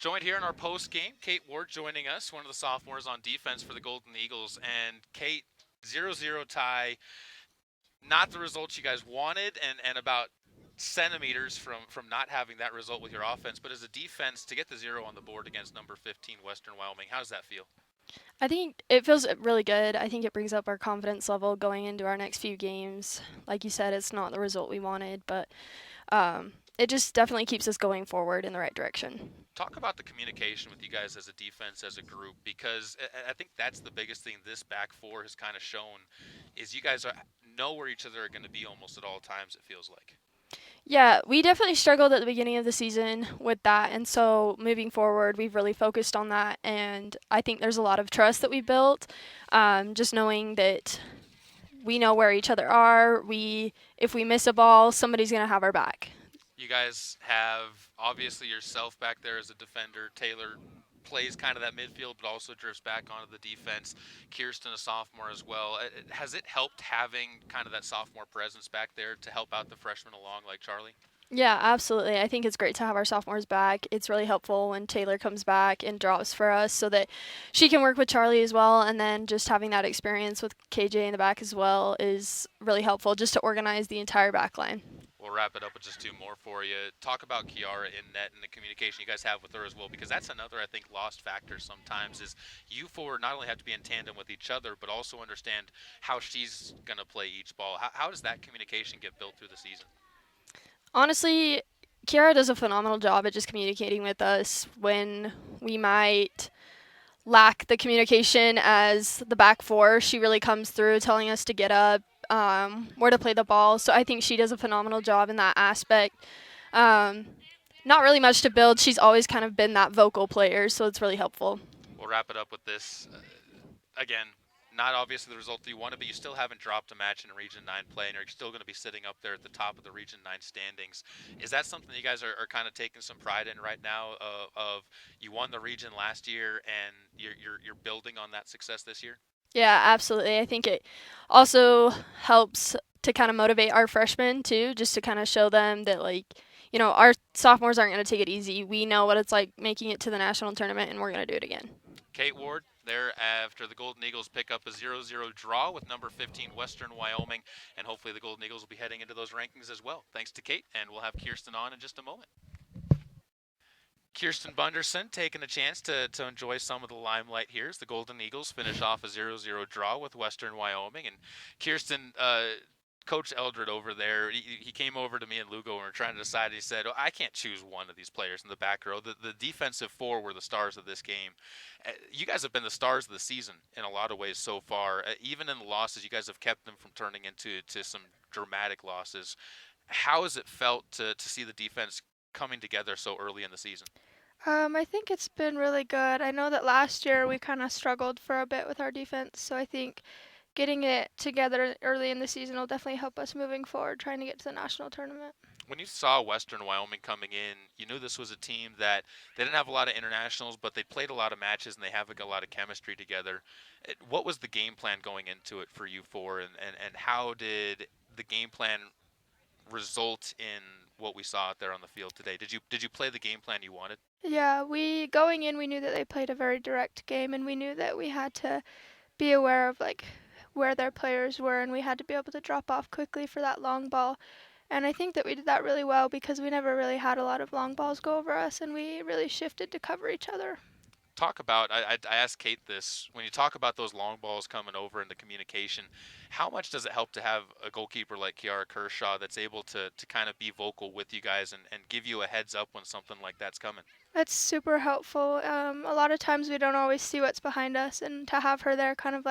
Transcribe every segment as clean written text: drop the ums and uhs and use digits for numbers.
Joined here in our post game, Kayt Ward joining us, one of the sophomores on defense for the Golden Eagles. And Kayt, 0-0 tie, not the results you guys wanted, and about centimeters from not having that result with your offense. But as a defense, to get the 0 on the board against number 15 Western Wyoming, how does that feel? I think it feels really good. I think it brings up our confidence level going into our next few games. Like you said, it's not the result we wanted, but it just definitely keeps us going forward in the right direction. Talk about the communication with you guys as a defense, as a group, because I think that's the biggest thing this back four has kind of shown is you guys know where each other are going to be almost at all times, it feels like. Yeah, we definitely struggled at the beginning of the season with that, and so moving forward, we've really focused on that, and I think there's a lot of trust that we built, just knowing that we know where each other are. If we miss a ball, somebody's gonna have our back. You guys have obviously yourself back there as a defender. Taylor plays kind of that midfield, but also drifts back onto the defense. Kjerstin, a sophomore as well. Has it helped having kind of that sophomore presence back there to help out the freshmen along like Charlie? Yeah, absolutely. I think it's great to have our sophomores back. It's really helpful when Taylor comes back and drops for us so that she can work with Charlie as well. And then just having that experience with KJ in the back as well is really helpful just to organize the entire back line. We'll wrap it up with just two more for you. Talk about Kiara in net and the communication you guys have with her as well, because that's another, I think, lost factor sometimes is you four not only have to be in tandem with each other, but also understand how she's going to play each ball. How does that communication get built through the season? Honestly, Kiara does a phenomenal job at just communicating with us when we might lack the communication as the back four. She really comes through telling us to get up, where to play the ball. So I think she does a phenomenal job in that aspect. Um, Not really much to build. She's always kind of been that vocal player, so it's really helpful. We'll wrap it up with this. Again, not obviously the result that you wanted, but you still haven't dropped a match in Region 9 play, and you're still going to be sitting up there at the top of the Region 9 standings. Is that something that you guys are kind of taking some pride in right now of you won the region last year and you're building on that success this year? Yeah, absolutely. I think it also helps to kind of motivate our freshmen too, just to kind of show them that our sophomores aren't going to take it easy. We know what it's like making it to the national tournament, and we're going to do it again. Kayt Ward there after the Golden Eagles pick up a 0-0 draw with number 15 Western Wyoming, and hopefully the Golden Eagles will be heading into those rankings as well. Thanks to Kayt, and we'll have Kjerstin on in just a moment. Kjerstin Bunderson taking a chance to enjoy some of the limelight here as the Golden Eagles finish off a 0-0 draw with Western Wyoming. And Kjerstin, Coach Eldred over there, he came over to me and Lugo and we were trying to decide. He said, I can't choose one of these players in the back row. The defensive four were the stars of this game. You guys have been the stars of the season in a lot of ways so far. Even in the losses, you guys have kept them from turning into some dramatic losses. How has it felt to see the defense coming together so early in the season? I think it's been really good. I know that last year we kind of struggled for a bit with our defense, so I think getting it together early in the season will definitely help us moving forward, trying to get to the national tournament. When you saw Western Wyoming coming in, you knew this was a team that they didn't have a lot of internationals, but they played a lot of matches and they have a lot of chemistry together. What was the game plan going into it for you four, and how did the game plan result in what we saw out there on the field today? Did you play the game plan you wanted? Yeah, we going in, we knew that they played a very direct game, and we knew that we had to be aware of where their players were, and we had to be able to drop off quickly for that long ball. And I think that we did that really well because we never really had a lot of long balls go over us, and we really shifted to cover each other. Talk about, I asked Kayt this, when you talk about those long balls coming over and the communication, how much does it help to have a goalkeeper like Kiara Kershaw that's able to kind of be vocal with you guys and give you a heads up when something like that's coming? That's super helpful. A lot of times we don't always see what's behind us, and to have her there kind of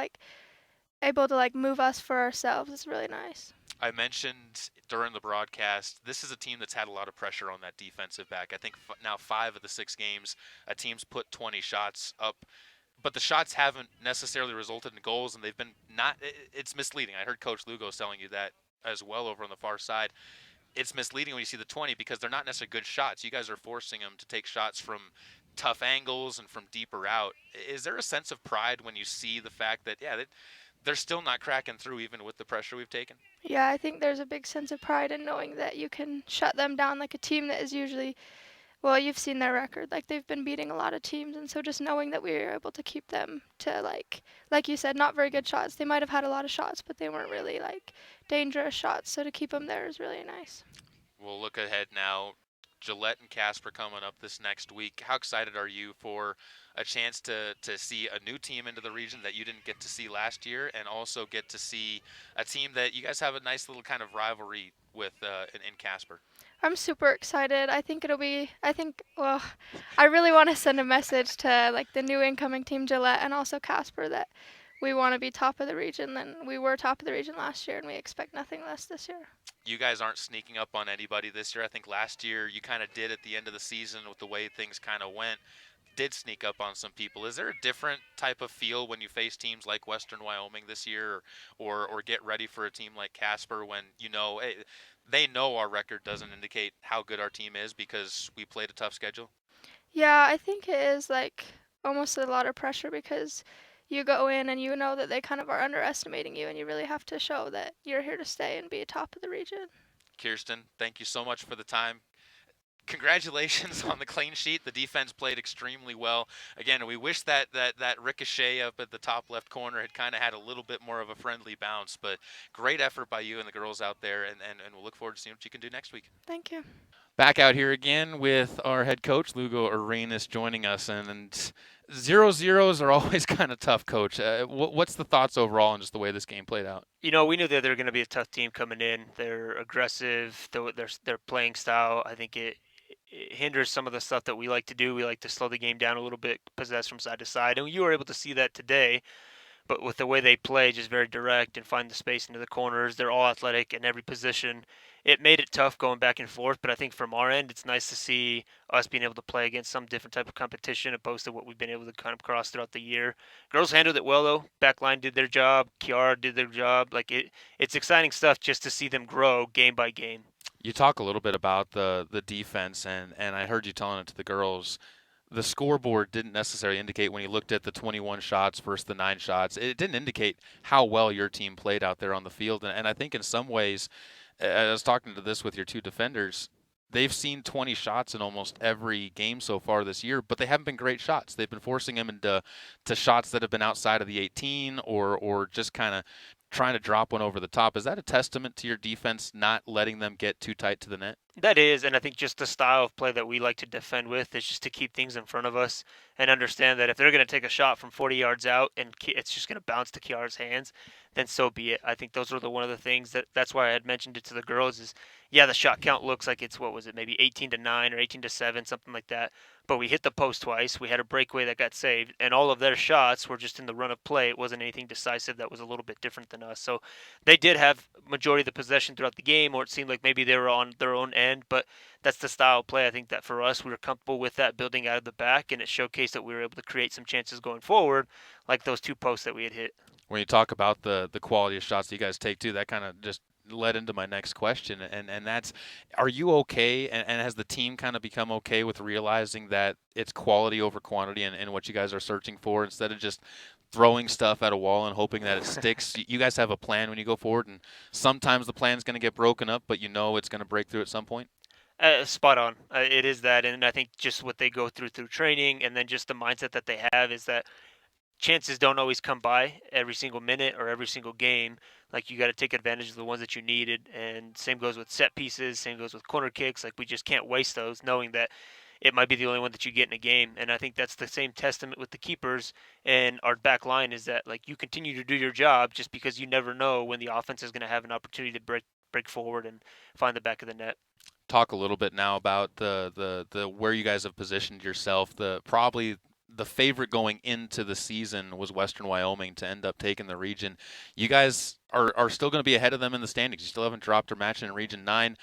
able to move us for ourselves is really nice. I mentioned during the broadcast, this is a team that's had a lot of pressure on that defensive back. I think now 5 of the 6 games, a team's put 20 shots up, but the shots haven't necessarily resulted in goals, and they've been not. It's misleading. I heard Coach Lugo telling you that as well over on the far side. It's misleading when you see the 20 because they're not necessarily good shots. You guys are forcing them to take shots from tough angles and from deeper out. Is there a sense of pride when you see the fact that, yeah, they're still not cracking through even with the pressure we've taken? Yeah, I think there's a big sense of pride in knowing that you can shut them down like a team that is usually well, you've seen their record. Like, they've been beating a lot of teams, and so just knowing that we were able to keep them to, like you said, not very good shots. They might have had a lot of shots, but they weren't really, dangerous shots. So to keep them there is really nice. We'll look ahead now. Gillette and Casper coming up this next week. How excited are you for a chance to see a new team into the region that you didn't get to see last year, and also get to see a team that you guys have a nice little kind of rivalry with in Casper? I'm super excited. Well, I really want to send a message to the new incoming team Gillette and also Casper that we want to be top of the region. Then we were top of the region last year, and we expect nothing less this year. You guys aren't sneaking up on anybody this year. I think last year you kind of did at the end of the season with the way things kind of went. Did sneak up on some people. Is there a different type of feel when you face teams like Western Wyoming this year, or get ready for a team like Casper when hey, they know our record doesn't indicate how good our team is because we played a tough schedule? Yeah, I think it is almost a lot of pressure because you go in and you know that they kind of are underestimating you, and you really have to show that you're here to stay and be top of the region. Kjerstin, thank you so much for the time. Congratulations on the clean sheet. The defense played extremely well. Again, we wish that ricochet up at the top left corner had kind of had a little bit more of a friendly bounce, but great effort by you and the girls out there, and we'll look forward to seeing what you can do next week. Thank you. Back out here again with our head coach, Lugo Arenas, joining us, and 0-0s are always kind of tough, Coach. What's the thoughts overall on just the way this game played out? We knew that they're going to be a tough team coming in. They're aggressive. Their playing style, I think it hinders some of the stuff that we like to do. We like to slow the game down a little bit, possess from side to side, and you were able to see that today. But with the way they play, just very direct and find the space into the corners, they're all athletic in every position. It made it tough going back and forth, but I think from our end, it's nice to see us being able to play against some different type of competition opposed to what we've been able to kind of cross throughout the year. Girls handled it well, though. Backline did their job. Kiara did their job. It's exciting stuff just to see them grow game by game. You talk a little bit about the defense, and I heard you telling it to the girls. The scoreboard didn't necessarily indicate when you looked at the 21 shots versus the 9 shots. It didn't indicate how well your team played out there on the field. And I think in some ways, I was talking to this with your two defenders, they've seen 20 shots in almost every game so far this year, but they haven't been great shots. They've been forcing them into shots that have been outside of the 18 or just kind of trying to drop one over the top. Is that a testament to your defense not letting them get too tight to the net? That is, and I think just the style of play that we like to defend with is just to keep things in front of us and understand that if they're going to take a shot from 40 yards out and it's just going to bounce to Kiara's hands, then so be it. I think those were one of the things that's why I had mentioned it to the girls is, yeah, the shot count looks like it's, maybe 18-9 or 18-7, something like that. But we hit the post twice. We had a breakaway that got saved, and all of their shots were just in the run of play. It wasn't anything decisive that was a little bit different than us. So they did have majority of the possession throughout the game, or it seemed like maybe they were on their own end. But that's the style of play. I think that for us, we were comfortable with that building out of the back, and it showcased that we were able to create some chances going forward, like those 2 posts that we had hit. When you talk about the quality of shots that you guys take too, that kind of just led into my next question, and that's, are you okay, and has the team kind of become okay with realizing that it's quality over quantity and what you guys are searching for instead of just throwing stuff at a wall and hoping that it sticks? You guys have a plan when you go forward, and sometimes the plan's going to get broken up, but it's going to break through at some point? Spot on. It is that, and I think just what they go through training and then just the mindset that they have is that chances don't always come by every single minute or every single game. Like, you got to take advantage of the ones that you needed, and same goes with set pieces, same goes with corner kicks. Like, we just can't waste those, knowing that it might be the only one that you get in a game. And I think that's the same testament with the keepers and our back line is that, you continue to do your job just because you never know when the offense is going to have an opportunity to break forward and find the back of the net. Talk a little bit now about the where you guys have positioned yourself. Probably the favorite going into the season was Western Wyoming to end up taking the region. You guys are still going to be ahead of them in the standings. You still haven't dropped or matched in Region 9.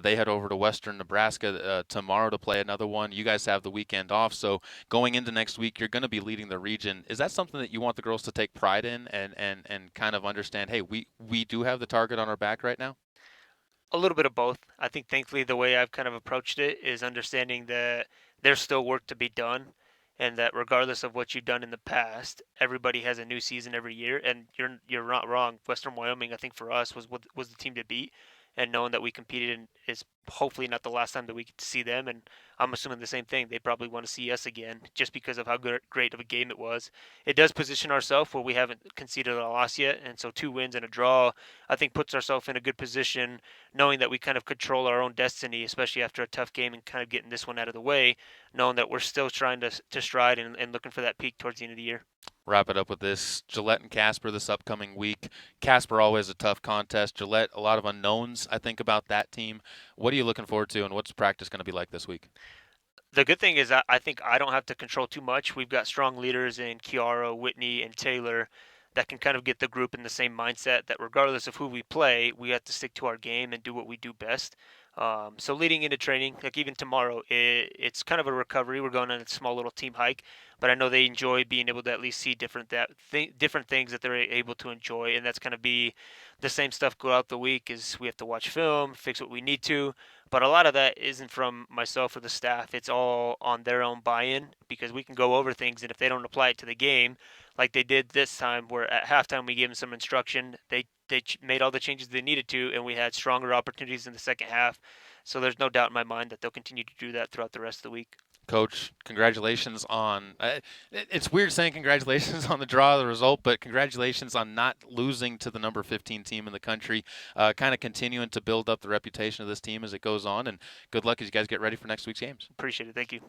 They head over to Western Nebraska tomorrow to play another one. You guys have the weekend off, so going into next week, you're going to be leading the region. Is that something that you want the girls to take pride in and kind of understand, hey, we do have the target on our back right now? A little bit of both. I think thankfully the way I've kind of approached it is understanding that there's still work to be done, and that regardless of what you've done in the past, everybody has a new season every year, and you're not wrong. Western Wyoming, I think for us, was the team to beat, and knowing that we competed in is hopefully not the last time that we get to see them. And I'm assuming the same thing. They probably want to see us again just because of how great of a game it was. It does position ourselves where we haven't conceded a loss yet. And so 2 wins and a draw, I think, puts ourselves in a good position, knowing that we kind of control our own destiny, especially after a tough game and kind of getting this one out of the way, knowing that we're still trying to stride and looking for that peak towards the end of the year. Wrap it up with this. Gillette and Casper this upcoming week. Casper always a tough contest. Gillette, a lot of unknowns, I think, about that team. What are you looking forward to, and what's practice going to be like this week? The good thing is I think I don't have to control too much. We've got strong leaders in Kiara, Whitney, and Taylor that can kind of get the group in the same mindset that regardless of who we play, we have to stick to our game and do what we do best. So leading into training, like even tomorrow, it's kind of a recovery. We're going on a small little team hike, but I know they enjoy being able to at least see different things that they're able to enjoy, and that's going to be the same stuff throughout the week. Is we have to watch film, fix what we need to, but a lot of that isn't from myself or the staff. It's all on their own buy-in because we can go over things, and if they don't apply it to the game, like they did this time, where at halftime we gave them some instruction, they made all the changes they needed to, and we had stronger opportunities in the second half. So there's no doubt in my mind that they'll continue to do that throughout the rest of the week. Coach, congratulations on it's weird saying congratulations on the draw, the result, but congratulations on not losing to the number 15 team in the country, kind of continuing to build up the reputation of this team as it goes on, and good luck as you guys get ready for next week's games. Appreciate it. Thank you.